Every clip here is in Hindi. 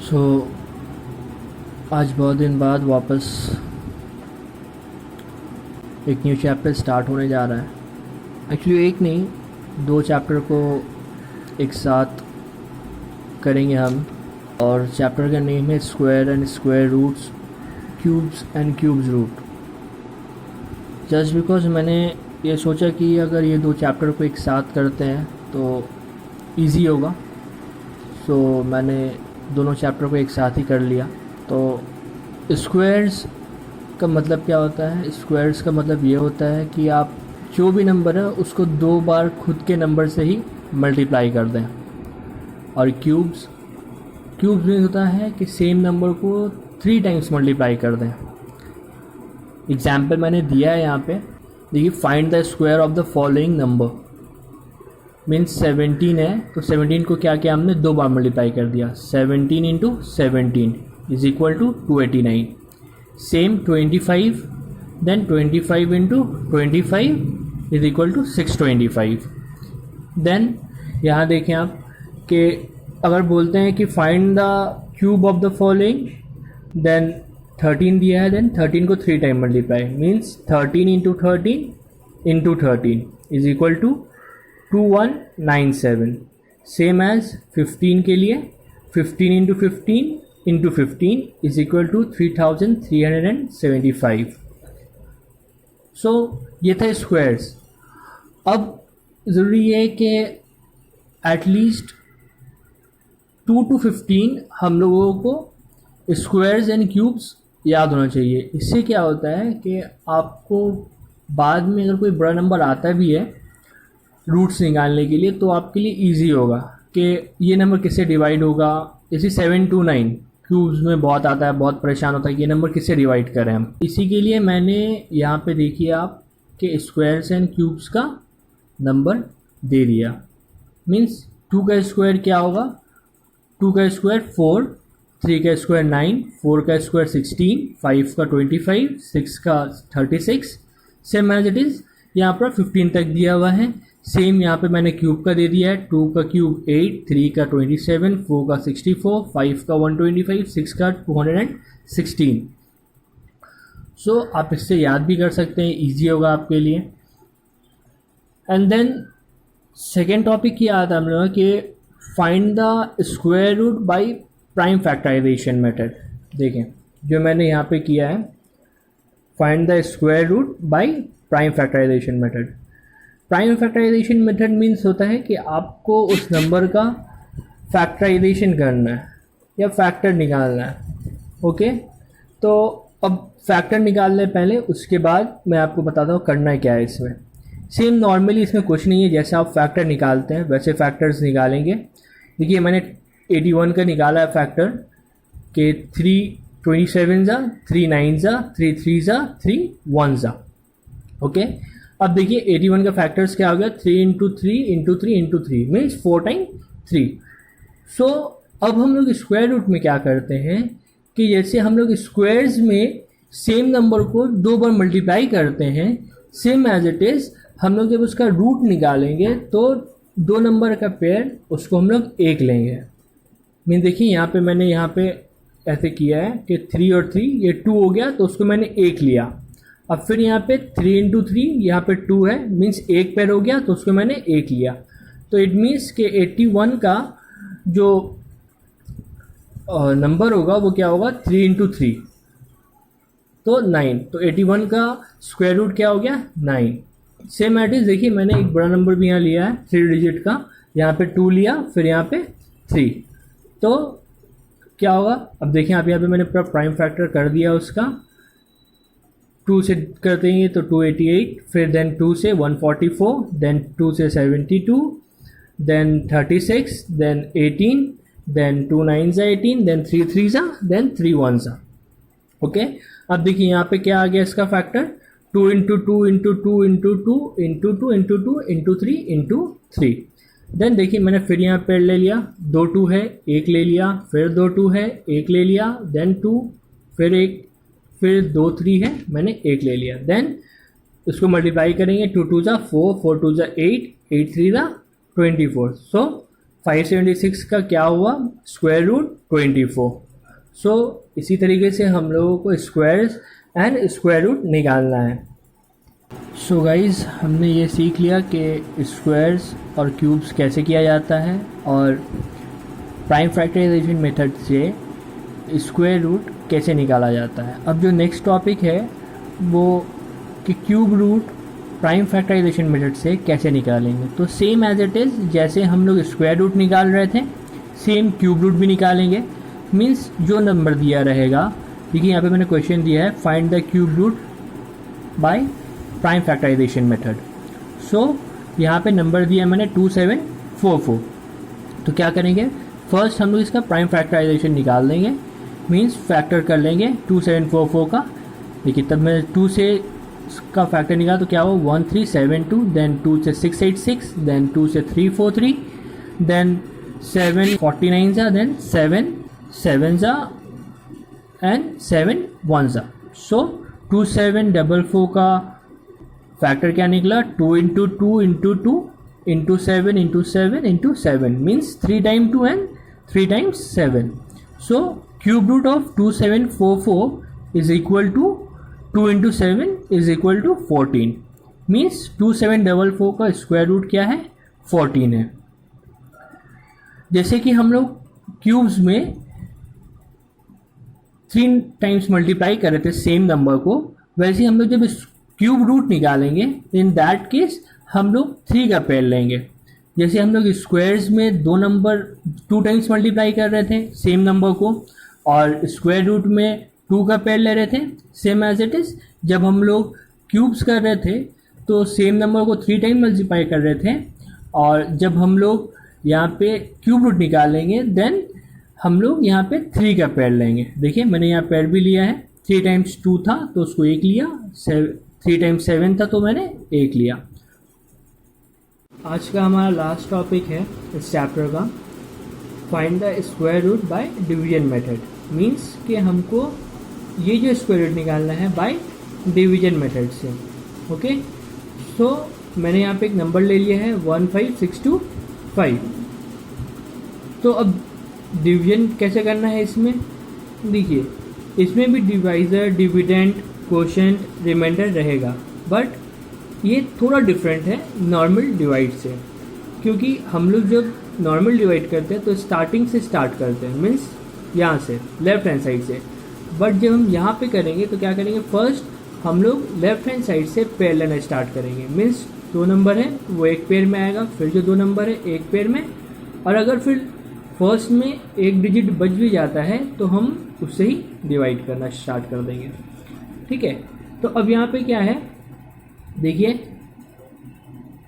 सो आज बहुत दिन बाद वापस एक न्यू चैप्टर स्टार्ट होने जा रहा है। एक्चुअली एक नहीं, दो चैप्टर को एक साथ करेंगे हम, और चैप्टर का नेम है square and square roots, cubes and cubes root. Just because मैंने ये सोचा कि अगर ये दो चैप्टर को एक साथ करते हैं तो इजी होगा, सो मैंने दोनों चैप्टर को एक साथ ही कर लिया। तो स्क्वायर्स का मतलब क्या होता है? स्क्वायर्स का मतलब ये होता है कि आप जो भी नंबर है उसको दो बार खुद के नंबर से ही मल्टीप्लाई कर दें। और क्यूब्स में होता है कि सेम नंबर को 3 टाइम्स मल्टीप्लाई कर दें। एग्जाम्पल मैंने दिया है यहाँ पे, देखिए, find the square of the following number. Means 17 है तो 17 को क्या किया हमने, दो बार मल्टीप्लाई कर दिया। 17 into 17 is equal to 289। Same 25, then 25 into 25 is equal to 625। Then यहाँ देखें आप कि अगर बोलते हैं कि find the cube of the following, then 13 दिया है, देन 13 को 3 time multiply, means 13 into 13 into 13 is equal to 2197। Same as 15 के लिए 15 into 15 is equal to 3375। So ये था स्क्वायर्स। अब ज़रूरी है कि एटलीस्ट 2 to 15 हम लोगों को स्क्वायर्स एंड क्यूब्स याद होना चाहिए। इससे क्या होता है कि आपको बाद में अगर कोई बड़ा नंबर आता भी है रूट्स निकालने के लिए, तो आपके लिए इजी होगा कि ये नंबर किससे डिवाइड होगा। जैसे 7 to 9 क्यूब्स में बहुत आता है, बहुत परेशान होता है कि ये नंबर किससे डिवाइड करें हम। इसी के लिए मैंने यहाँ पे देखिए आप कि स्क्वायर्स एंड क्यूब्स का नंबर दे दिया। मीन्स 2 का स्क्वायर क्या होगा, 2 का स्क्वायर 4, 3 का स्क्वायर 9, 4 का स्क्वायर 16, 5 का 25, 6 का 36। सेम एज इट इज़ यहाँ पर 15 तक दिया हुआ है। सेम यहाँ पे मैंने क्यूब का दे दिया है, 2 का क्यूब 8, 3 का 27, 4 का 64, 5 का 125, 6 का 216। सो आप इससे याद भी कर सकते हैं, इजी होगा आपके लिए। एंड देन सेकेंड टॉपिक की याद हम लोग कि find the square root by prime factorization method. देखें जो मैंने यहाँ पे किया है, find the square root by prime factorization method. Prime factorization method means होता है कि आपको उस नंबर का फैक्टराइजेशन करना है या फैक्टर निकालना है। ओके, तो अब फैक्टर निकालने पहले, उसके बाद मैं आपको बताता हूँ करना क्या है इसमें। सेम नॉर्मली इसमें कुछ नहीं है, जैसे आप फैक्टर निकालते हैं वैसे फैक्टर्स निकालेंगे। देखिए मैंने 81 का निकाला है फैक्टर के 3 27 जा, 3 9 जा, 3 3 जा, 3 1 जा। ओके, अब देखिए 81 का फैक्टर्स क्या हो गया, 3 into 3 into 3 into 3 means 4 time 3। सो अब हम लोग स्क्वायर रूट में क्या करते हैं कि जैसे हम लोग स्क्वायर्स में सेम नंबर को दो बार मल्टीप्लाई करते हैं, सेम एज इट इज़ हम लोग जब उसका रूट निकालेंगे तो दो नंबर का पेयर उसको हम लोग एक लेंगे। मीन देखिए यहाँ पे मैंने यहाँ पे ऐसे किया है कि 3 और 3 ये 2 हो गया, तो उसको मैंने एक लिया। अब फिर यहाँ पे 3 इंटू 3 यहाँ पे 2 है, मीन्स एक पेयर हो गया, तो उसको मैंने एक लिया। तो इट मीन्स कि 81 का जो नंबर होगा वो क्या होगा, 3 इंटू 3 तो 9। तो 81 का स्क्वायर रूट क्या हो गया, 9। सेम एट इज देखिए मैंने एक बड़ा नंबर भी यहाँ लिया है 3 डिजिट का, यहाँ पे 2 लिया, फिर यहाँ पे 3, तो क्या होगा। अब देखिए यहाँ पे मैंने पूरा प्राइम फैक्टर कर दिया उसका। 2 से कर देंगे तो 288, फिर देन 2 से 144, देन 2 से 72, देन 36, देन 18, देन 2 9 जा 18, देन 3 3 जा, देन 3 1 जा। ओके, अब देखिए यहाँ पे क्या आ गया इसका factor, 2 into 2 into 2 into 2 into 2 into 2 into 3 into 3। Then देखिए मैंने फिर यहाँ पेड़ ले लिया, 2 2 है, एक ले लिया, फिर 2 2 है, एक ले लिया, देन 2, फिर एक, फिर 2 3 है, मैंने एक ले लिया। देन इसको मल्टीप्लाई करेंगे, 2 2 जा 4, 4 2 जा 8, 8 3 जा 24। सो 576 का क्या हुआ, स्क्वायर रूट 24। सो इसी तरीके से हम लोगों को स्क्वायर्स एंड स्क्वायर रूट निकालना है। सो गाइज हमने ये सीख लिया कि स्क्वायर्स और क्यूब्स कैसे किया जाता है और प्राइम फैक्टराइजेशन मेथड से स्क्वायर रूट कैसे निकाला जाता है। अब जो नेक्स्ट टॉपिक है वो कि cube root prime factorization method से कैसे निकालेंगे। तो सेम एज इट इज़ जैसे हम लोग स्क्वायर रूट निकाल रहे थे, सेम क्यूब रूट भी निकालेंगे। मीन्स जो नंबर दिया रहेगा, देखिए यहाँ पे मैंने क्वेश्चन दिया है find the cube root by prime factorization method. So यहाँ पे नंबर दिया है मैंने 2744। तो क्या करेंगे, फर्स्ट हम लोग इसका प्राइम फैक्टराइजेशन निकाल देंगे। मीन्स फैक्टर कर लेंगे 2744 का। देखिए तब मैं 2 से का फैक्टर निकाला तो क्या हो 1372, देन 2 से 686, देन 2 से 343, देन 7 49 ज़ा, देन 7 7 ज़ा एंड 7 1 ज़ा। सो 2744 का फैक्टर क्या निकला, 2 into 2 into 2 into 7 into 7 into 7 means 3 time 2 and 3 times 7। So cube root of 2744 is equal to 2 into 7 is equal to 14। Means 2744 का स्क्वायर रूट क्या है, 14 है। जैसे कि हम लोग क्यूब्स में 3 टाइम्स मल्टीप्लाई कर रहे थे सेम नंबर को, वैसे हम लोग जब क्यूब रूट निकालेंगे इन दैट केस हम लोग 3 का पेयर लेंगे। जैसे हम लोग स्क्वायर्स में 2 नंबर 2 टाइम्स मल्टीप्लाई कर रहे थे सेम नंबर को, और स्क्वायर रूट में 2 का पेयर ले रहे थे सेम एज इट इज़। जब हम लोग क्यूब्स कर रहे थे तो सेम नंबर को 3 टाइम मल्टीप्लाई कर रहे थे, और जब हम लोग यहाँ पे क्यूब रूट निकालेंगे देन हम लोग यहाँ पे 3 का पेयर लेंगे। देखिए मैंने यहाँ पेयर भी लिया है, 3 टाइम्स 2 था तो उसको 1 लिया, 3 टाइम्स 7 था तो मैंने 1 लिया। आज का हमारा लास्ट टॉपिक है इस चैप्टर का, find the square root by division method. Means कि हमको ये जो स्क्वायर रूट निकालना है बाय डिवीजन मेथड से। ओके, सो मैंने यहाँ पे एक नंबर ले लिया है 15625। तो अब डिवीजन कैसे करना है इसमें, देखिए इसमें भी डिवाइज़र, डिविडेंड, कोशेंट, रिमाइंडर रहेगा, बट ये थोड़ा डिफरेंट है नॉर्मल डिवाइड से। क्योंकि हम लोग जब नॉर्मल डिवाइड करते हैं तो स्टार्टिंग से स्टार्ट करते हैं, मीन्स यहाँ से लेफ्ट हैंड साइड से। बट जब हम यहाँ पे करेंगे तो क्या करेंगे, फर्स्ट हम लोग लेफ्ट हैंड साइड से पेयर लेना स्टार्ट करेंगे। मीन्स 2 नंबर है वो एक पेयर में आएगा, फिर जो 2 नंबर है एक पेयर में, और अगर फिर फर्स्ट में एक डिजिट बच भी जाता है तो हम उससे ही डिवाइड करना स्टार्ट कर देंगे। ठीक है, तो अब यहाँ पे क्या है, देखिए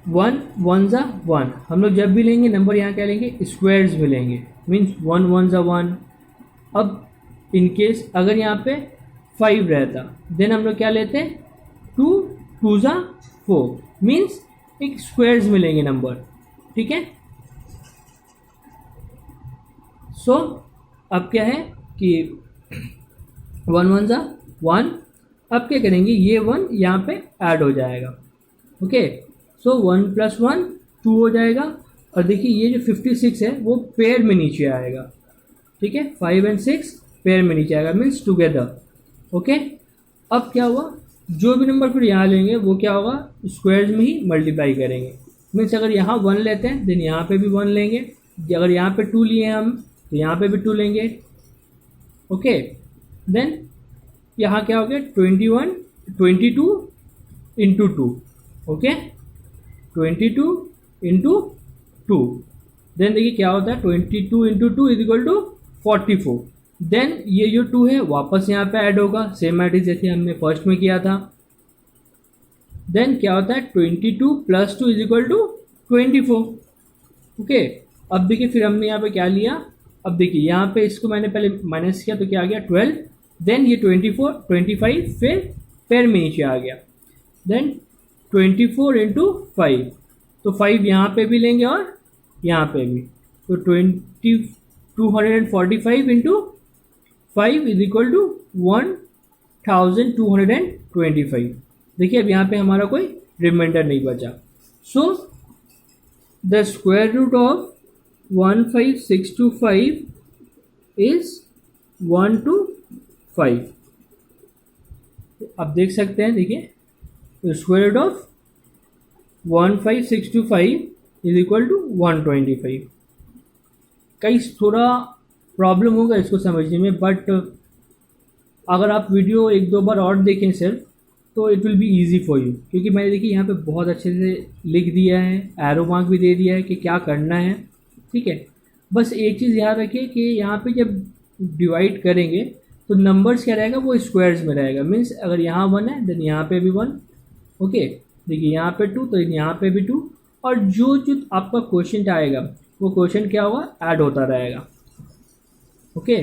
1 1 ज़ा 1। हम लोग जब भी लेंगे नंबर यहाँ क्या लेंगे, स्क्वायर्स में लेंगे। मीन्स 1 1 ज़ा 1। अब इन केस अगर यहाँ पे 5 रहता देन हम लोग क्या लेते, 2 2 ज़ा 4। मीन्स एक स्क्वायर्स में लेंगे नंबर। ठीक है, सो अब क्या है कि 1 1 ज़ा 1। अब क्या करेंगे, ये 1 यहाँ पे ऐड हो जाएगा। ओके, सो 1 + 1 2 हो जाएगा। और देखिए ये जो 56 है वो पेयर में नीचे आएगा। ठीक है, 5 और 6 पेयर में नीचे आएगा, मीन्स टुगेदर। ओके, अब क्या हुआ, जो भी नंबर फिर यहाँ लेंगे वो क्या होगा, स्क्वायर्स में ही मल्टीप्लाई करेंगे। मीन्स अगर यहाँ 1 लेते हैं देन यहाँ पे भी 1 लेंगे, अगर यहाँ पे 2 लिए हम तो यहाँ पे भी 2 लेंगे। ओके, देन यहाँ क्या हो गया, 22 इंटू 2। Okay, 22 into 2। देन देखिए क्या होता है, 22 into 2 is equal to 44। Then ये जो 2 है वापस यहाँ पे ऐड होगा, सेम एडिस जैसे हमने फर्स्ट में किया था। देन क्या होता है, 22 + 2 इज इक्वल टू 24। ओके, अब देखिए फिर हमने यहाँ पे क्या लिया, अब देखिए यहाँ पे इसको मैंने पहले माइनस किया तो क्या आ गया 12। देन ये 24 25 फिर पेयर में नीचे आ गया। देन 24 इंटू 5, तो 5 यहाँ पे भी लेंगे और यहाँ पे भी, तो 245 इंटू 5 इज इक्वल टू 1225। देखिए अब यहाँ पे हमारा कोई रिमाइंडर नहीं बचा। So the square root of 15,625 is 1 to 5। आप देख सकते हैं, देखिए square root of 15,625 is equal to 125। कई थोड़ा प्रॉब्लम होगा इसको समझने में, बट अगर आप वीडियो एक दो बार और देखें सिर्फ तो it will be easy for you, क्योंकि मैंने देखिए यहाँ पे बहुत अच्छे से लिख दिया है, एरो मार्क भी दे दिया है कि क्या करना है। ठीक है, बस एक चीज़ याद रखिए कि यहाँ पे जब डिवाइड करेंगे तो नंबर्स क्या रहेगा, वो स्क्वायर्स में रहेगा। मीन्स अगर यहाँ 1 है देन यहाँ पे भी 1। ओके, देखिए यहाँ पे 2 तो यहाँ पे भी 2, और जो जो आपका क्वेश्चन आएगा वो क्वेश्चन क्या होगा, ऐड होता रहेगा। ओके,